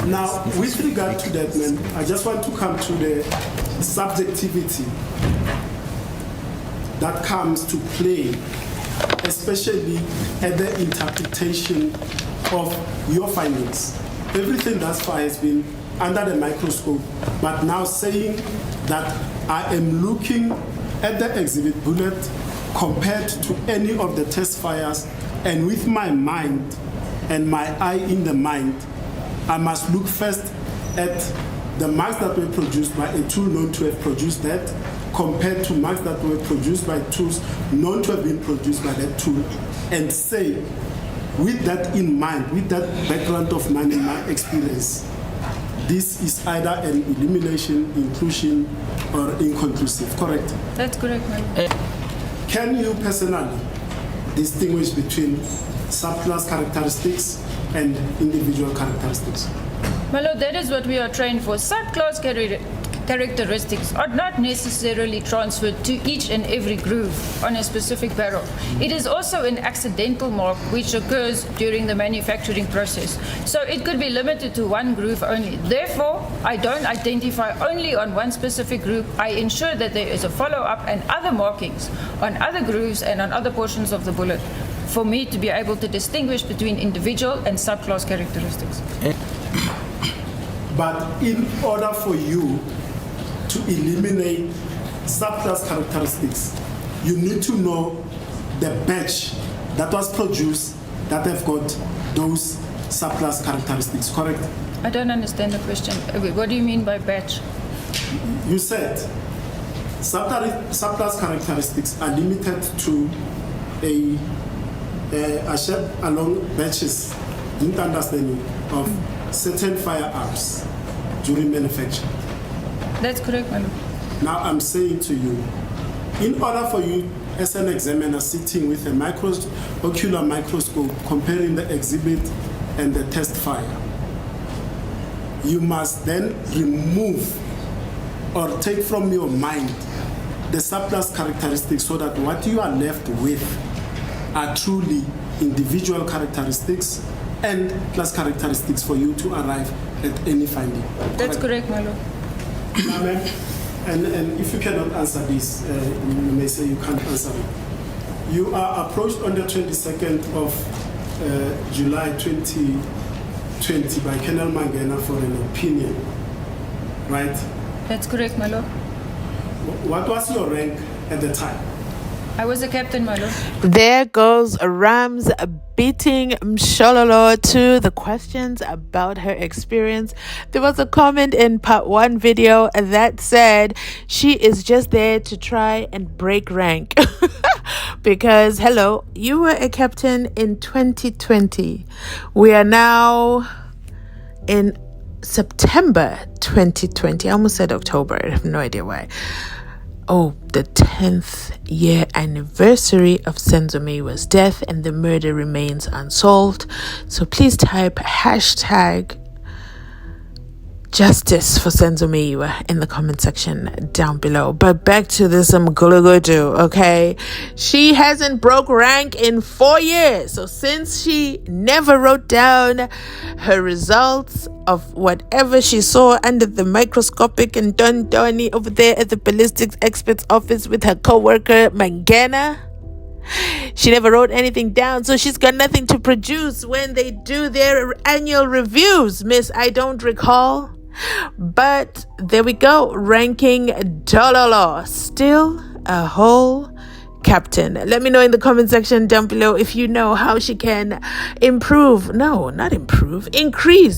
Now, with regard to that, man, I just want to come to the subjectivity that comes to play, especially at the interpretation of your findings. Everything thus far has been under the microscope, but now saying that I am looking at the exhibit bullet compared to any of the test fires, and with my mind and my eye in the mind, I must look first at the marks that were produced by a tool known to have produced that, compared to marks that were produced by tools known to have been produced by that tool, and say, with that in mind, with that background of mind and my experience, this is either an elimination, inclusion, or inconclusive, correct? That's correct, ma'am. Can you personally distinguish between subclass characteristics and individual characteristics? My lord, that is what we are trained for. Subclass characteristics are not necessarily transferred to each and every groove on a specific barrel. It is also an accidental mark which occurs during the manufacturing process. So it could be limited to one groove only. Therefore, I don't identify only on one specific groove. I ensure that there is a follow-up and other markings on other grooves and on other portions of the bullet for me to be able to distinguish between individual and subclass characteristics. But in order for you to eliminate subclass characteristics, you need to know the batch that was produced that have got those subclass characteristics, correct? I don't understand the question. What do you mean by batch? You said subclass characteristics are limited to a shared along batches, didn't understand you, of certain firearms during manufacture. That's correct, madam. Now I'm saying to you, in order for you as an examiner sitting with a ocular microscope comparing the exhibit and the test fire, you must then remove or take from your mind the subclass characteristics so that what you are left with are truly individual characteristics and class characteristics for you to arrive at any finding. That's correct, my lord. And if you cannot answer this, you may say you can't answer it. You are approached on the 22nd of July 2020 by Colonel Mangena for an opinion, right? That's correct, my lord. What was your rank at the time? I was a captain, my lord. There goes Rams beating Mshololo to the questions about her experience. There was a comment in part 1 video that said she is just there to try and break rank. Because, hello, you were a captain in 2020. We are now in September 2020. I almost said October. I have no idea why. Oh, the 10th year anniversary of Senzo Meyiwa's death, and the murder remains unsolved. So please type hashtag justice for Senzo Meyiwa in the comment section down below. But back to this Mgulugudu, okay? She hasn't broke rank in 4 years. So since she never wrote down her results of whatever she saw under the microscopic and Donnie over there at the ballistics expert's office with her co-worker Mangena, she never wrote anything down, so she's got nothing to produce when they do their annual reviews, miss. I don't recall. But there we go, ranking Dololo, still a whole captain. Let me know in the comment section down below if you know how she can increase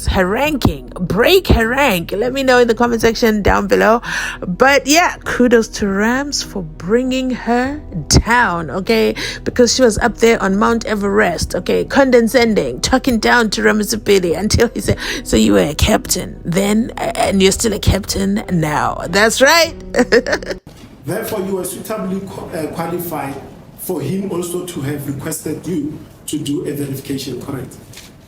her ranking, break her rank. Let me know in the comment section down below. But yeah, kudos to Rams for bringing her down, okay, because she was up there on Mount Everest, okay, condescending, talking down to Ramosepele until he said, so you were a captain then and you're still a captain now. That's right. Therefore, you were suitably qualified for him also to have requested you to do a verification, correct?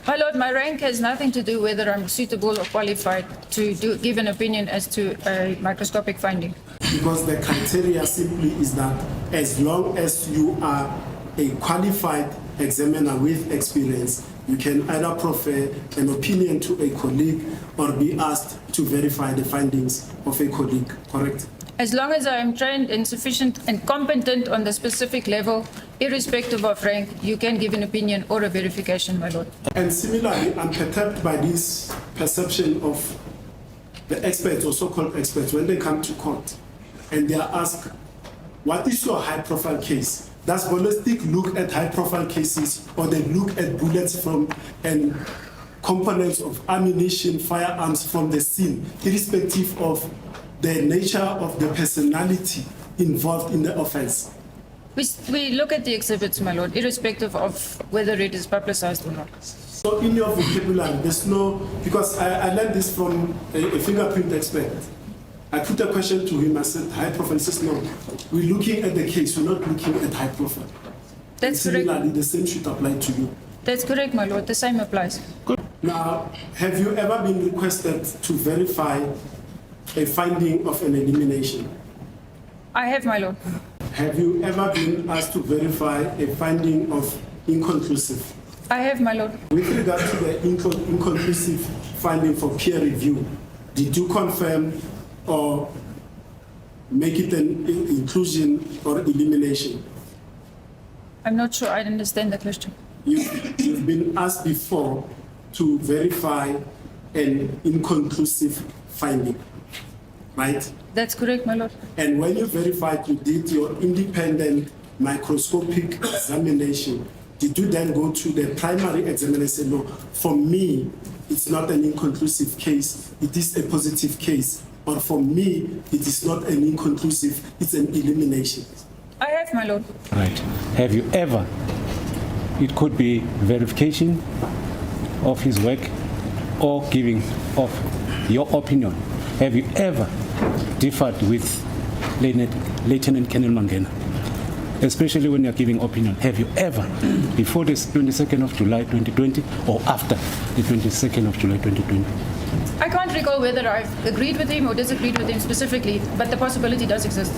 My lord, my rank has nothing to do whether I'm suitable or qualified to give an opinion as to a microscopic finding. Because the criteria simply is that as long as you are a qualified examiner with experience, You can either proffer an opinion to a colleague or be asked to verify the findings of a colleague, correct? As long as I am trained and sufficient and competent on the specific level, irrespective of rank, you can give an opinion or a verification, my lord. And similarly, I'm perturbed by this perception of the experts or so-called experts when they come to court and they are asked, what is your high-profile case? Does Ballistics look at high-profile cases or they look at bullets from and components of ammunition, firearms from the scene, irrespective of the nature of the personality involved in the offense? We look at the exhibits, my lord, irrespective of whether it is publicized or not. So in your vocabulary, there's no, because I learned this from a fingerprint expert. I put a question to him, I said, high profile. He says, no, we're looking at the case, we're not looking at high profile. That's similarly, correct. the same should apply to you. That's correct, my lord. The same applies. Now, have you ever been requested to verify a finding of an elimination? I have, my lord. Have you ever been asked to verify a finding of inconclusive? I have, my lord. With regard to the inconclusive finding for peer review, did you confirm or make it an inclusion or elimination? I'm not sure I understand the question. You've been asked before to verify an inconclusive finding, right? That's correct, my lord. And when you verified, you did your independent microscopic examination. Did you then go to the primary examiner and say, no, for me, it's not an inconclusive case, it is a positive case. Or for me, it is not an inconclusive, it's an elimination? I have, my lord. Right. Have you ever, it could be verification of his work or giving of your opinion, have you ever differed with Lieutenant Colonel Mangena? Especially when you're giving opinion, have you ever, before this 22nd of July 2020 or after the 22nd of July 2020? I can't recall whether I've agreed with him or disagreed with him specifically, but the possibility does exist.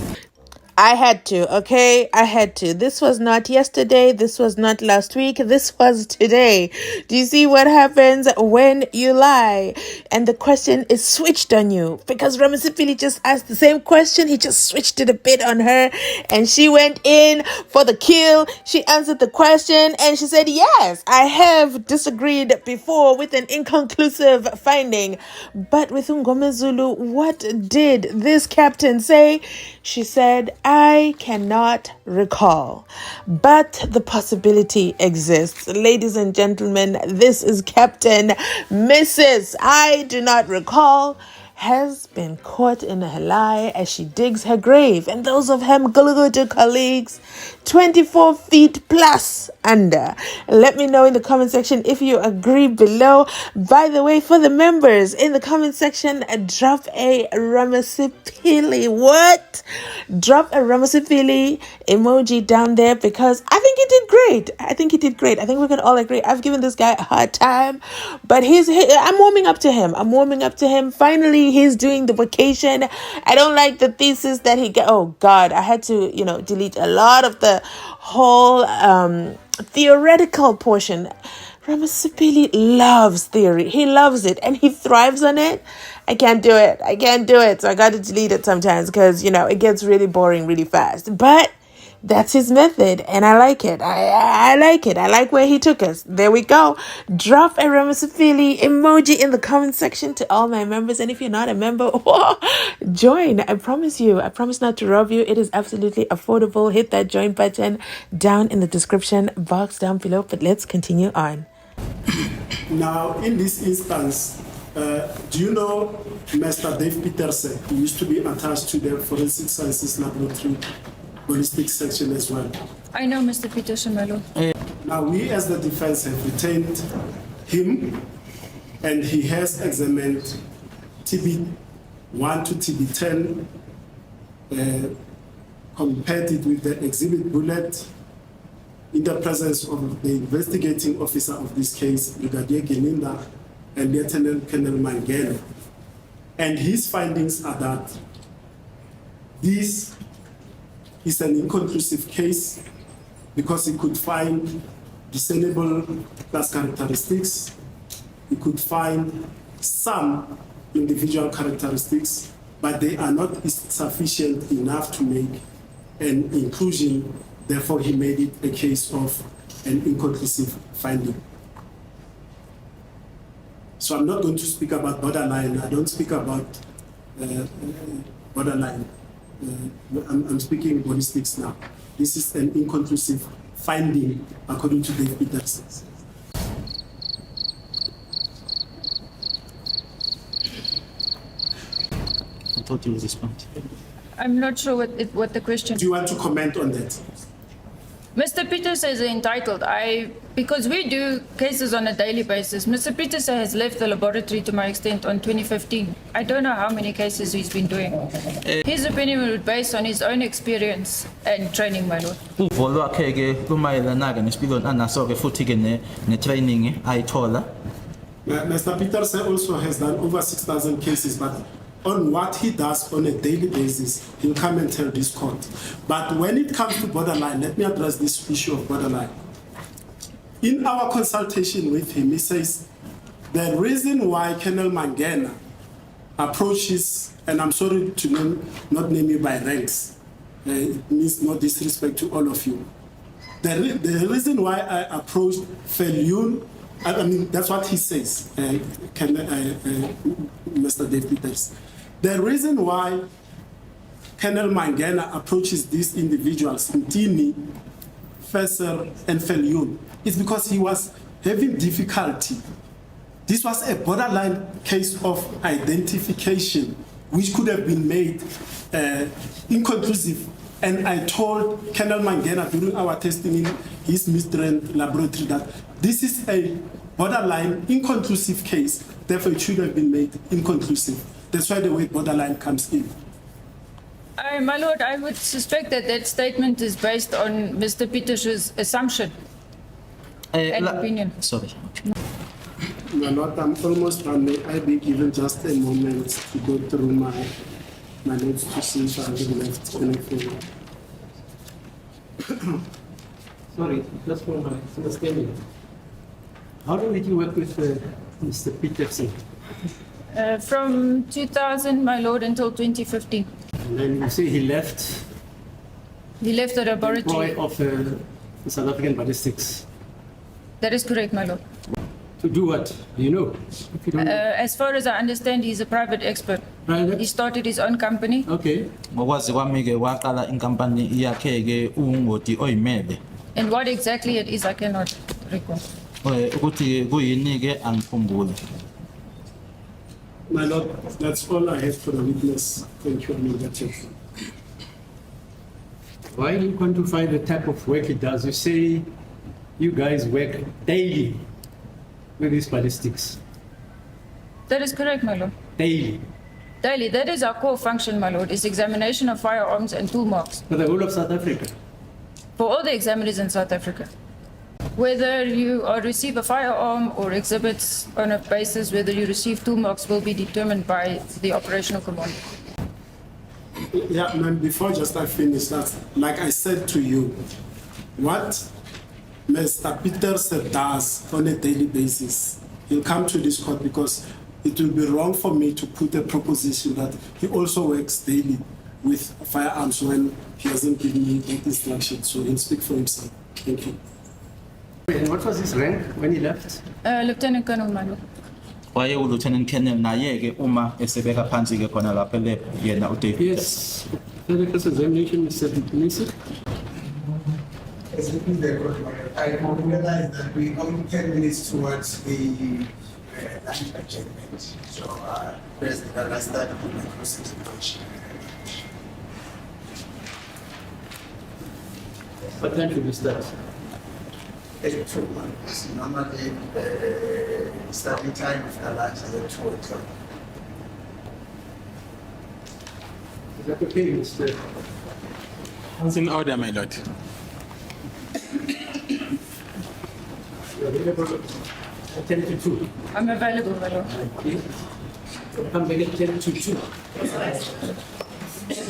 I had to, okay? I had to. This was not yesterday. This was not last week. This was today. Do you see what happens when you lie? And the question is switched on you because Ramosepele just asked the same question. He just switched it a bit on her and she went in for the kill. She answered the question and she said, yes, I have disagreed before with an inconclusive finding. But with Ngomezulu, what did this captain say? She said, I cannot recall, but the possibility exists. Ladies and gentlemen, this is Captain Mrs. I do not recall has been caught in a lie as she digs her grave. And those of her Mgulugudu colleagues, 24 feet plus under. Let me know in the comment section if you agree below. By the way, for the members in the comment section, drop a Ramosepele. What? Drop a Ramosepele emoji down there because I think he did great. I think we can all agree. I've given this guy a hard time, but I'm warming up to him. Finally, he's doing the vacation. I don't like the thesis that he got. Oh God, I had to, delete a lot of the whole theoretical portion. Ramosepele loves theory. He loves it and he thrives on it. I can't do it. So I got to delete it sometimes because, it gets really boring really fast. But that's his method and I like it. I like it. I like where he took us. There we go. Drop a Ramosepele emoji in the comment section to all my members. And if you're not a member, join. I promise not to rob you. It is absolutely affordable. Hit that join button down in the description box down below. But let's continue on. Now, in this instance, do you know Mr. Dave Peterson, who used to be attached to the Forensic Sciences Laboratory Ballistics section as well? I know Mr. Peterson, my lord. Now, we as the defense have retained him, and he has examined TB1 to TB10, compared it with the exhibit bullet in the presence of the investigating officer of this case, Brigadier Geninda, and Lieutenant Colonel Mangena. And his findings are that this is an inconclusive case because he could find discernible class characteristics. You could find some individual characteristics, but they are not sufficient enough to make an inclusion. Therefore, he made it a case of an inconclusive finding. So I'm not going to speak about borderline. I don't speak about borderline. I'm speaking ballistics now. This is an inconclusive finding according to Dave Peterson. I thought you would respond. I'm not sure what the question. Do you want to comment on that? Mr. Peters is entitled. Because we do cases on a daily basis. Mr. Peters has left the laboratory, to my extent, on 2015. I don't know how many cases he's been doing. His opinion would be based on his own experience and training, my lord. Uvo lwakhe ke lumayelana-ke nesipiliyoni anaso-ke futhi-ke ne-training ayithola. Mr. Peterson also has done over 6,000 cases, but on what he does on a daily basis, he'll come and tell this court. But when it comes to borderline, let me address this issue of borderline. In our consultation with him, he says the reason why Colonel Mangena approaches, and I'm sorry to not name you by ranks, it means no disrespect to all of you. The reason why I approached Felyun, I mean, that's what he says, Mr. Dave Peters. The reason why Colonel Mangena approaches these individuals, Ntini, Fesser, and Felyun, is because he was having difficulty. This was a borderline case of identification, which could have been made inconclusive. And I told Colonel Mangena during our testing in his Midrand laboratory that this is a borderline inconclusive case, therefore it should have been made inconclusive. That's why the word borderline comes in. My lord, I would suspect that that statement is based on Mr. Peters' assumption and opinion. Sorry. My lord, I'm almost done. May I be given just a moment to go through my notes to see if I haven't left anything. Sorry, just for my understanding. How long did you work with Mr. Peterson? From 2000, my lord, until 2015. And then you say he left He left the the laboratory. employ of the South African Ballistics. That is correct, my lord. To do what? Do you know? If you don't know. As far as I understand, he's a private expert. He Private? started his own company. Okay. Ngokwazi kwami-ke waqala inkampani yakhe-ke ungoti oyimele. And what exactly it is, I cannot recall. Ukuthi kuyini-ke angikhumbuli. My lord, that's all I have for the witness. Thank you, Amir. Why do you quantify the type of work he does? You say you guys work daily with these ballistics. That is correct, my lord. Daily. Daily, that is our core function, my lord, is examination of firearms and tool marks For the whole of South Africa. for all the examiners in South Africa. Whether you receive a firearm or exhibits on a basis, whether you receive tool marks will be determined by the operational commander. Yeah, ma'am, before just I finish, that's like I said to you, what Mr. Peterson does on a daily basis, he'll come to this court because it will be wrong for me to put a proposition that he also works daily with firearms when he hasn't given me that instruction. So he'll speak for himself. Thank you. And what was his rank when he left? Lieutenant Colonel, my lord. Waye-Lieutenant Colonel naye-ke uma esebeka phansi-ke khona lapha elab yena uDavid. Yes. Further examination, Mr. Nisi. Excuse me, I realize that we only 10 minutes towards the lunch adjournment. So, President, I'll start with my cross-examination. What time should we start? 2 months. Normally, starting time of the lunch is at 2 o'clock. Is that okay, Mr.? It's in order, my lord. You're available at 10 to 2. I'm available, my lord. Okay. Come back at 10 to 2.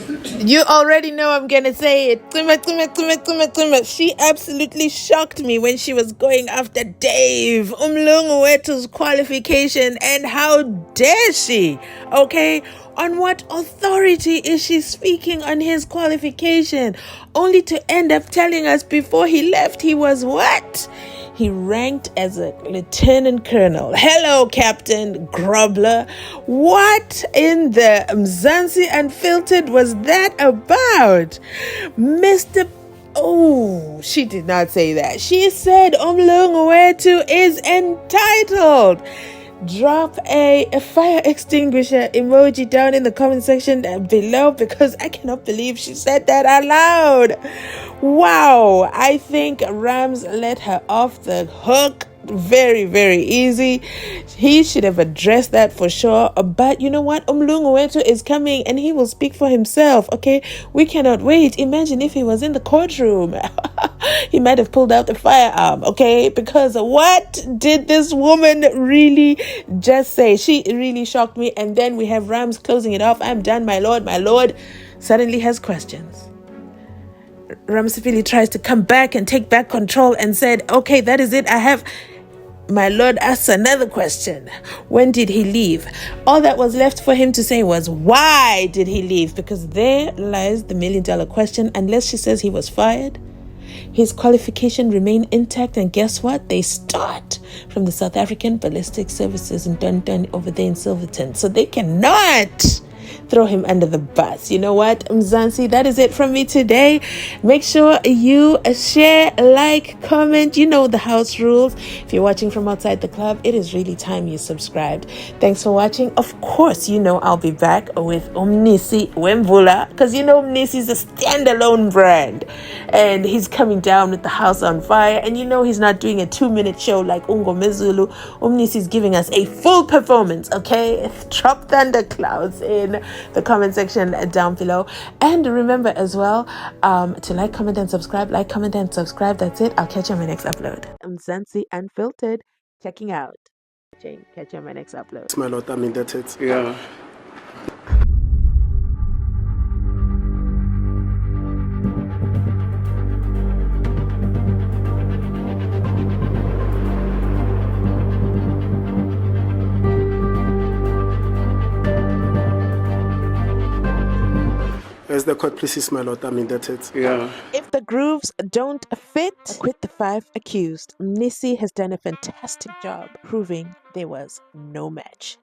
You already know I'm gonna say it. She absolutely shocked me when she was going after Dave, Umlungu Wethu's qualification, and how dare she? Okay, on what authority is she speaking on his qualification? Only to end up telling us before he left he was what? He ranked as a lieutenant colonel. Hello, Captain Grobler. What in the Mzansi Unfiltered was that about? Mr. Oh, she did not say that. She said Umlungu Wethu is entitled. Drop a fire extinguisher emoji down in the comment section below, because I cannot believe she said that out loud. Wow, I think Rams let her off the hook very, very easy. He should have addressed that for sure. But you know what? Umlungu Wethu is coming and he will speak for himself. Okay, we cannot wait. Imagine if he was in the courtroom. He might have pulled out the firearm. Okay, because what did this woman really just say? She really shocked me. And then we have Rams closing it off. I'm done, my lord. My lord suddenly has questions. Ramosepele tries to come back and take back control and said, okay, that is it. I have... My lord asks another question. When did he leave? All that was left for him to say was, why did he leave? Because there lies the $1 million question. Unless she says he was fired, his qualification remained intact. And guess what? They start from the South African Ballistics Services in Dun over there in Silverton. So they cannot throw him under the bus. You know what, Mzansi? That is it from me today. Make sure you share, like, comment. You know the house rules. If you're watching from outside the club, it is really time you subscribed. Thanks for watching. Of course, you know I'll be back with Mzansi Wemvula, because you know Mzansi is a standalone brand and he's coming down with the house on fire. And you know he's not doing a 2-minute show like Mezulu. Mzansi is giving us a full performance. Okay, drop thunderclouds in the comment section down below. And remember as well to like, comment, and subscribe. Like, comment, and subscribe. That's it. I'll catch you on my next upload. I'm Mzansi Unfiltered, checking out. Jane, catch you on my next upload. My lord, I'm indebted. Yeah. As the court pleases, my lord, I'm indebted. Yeah. If the grooves don't fit, acquit the 5 accused. Mzansi has done a fantastic job proving there was no match.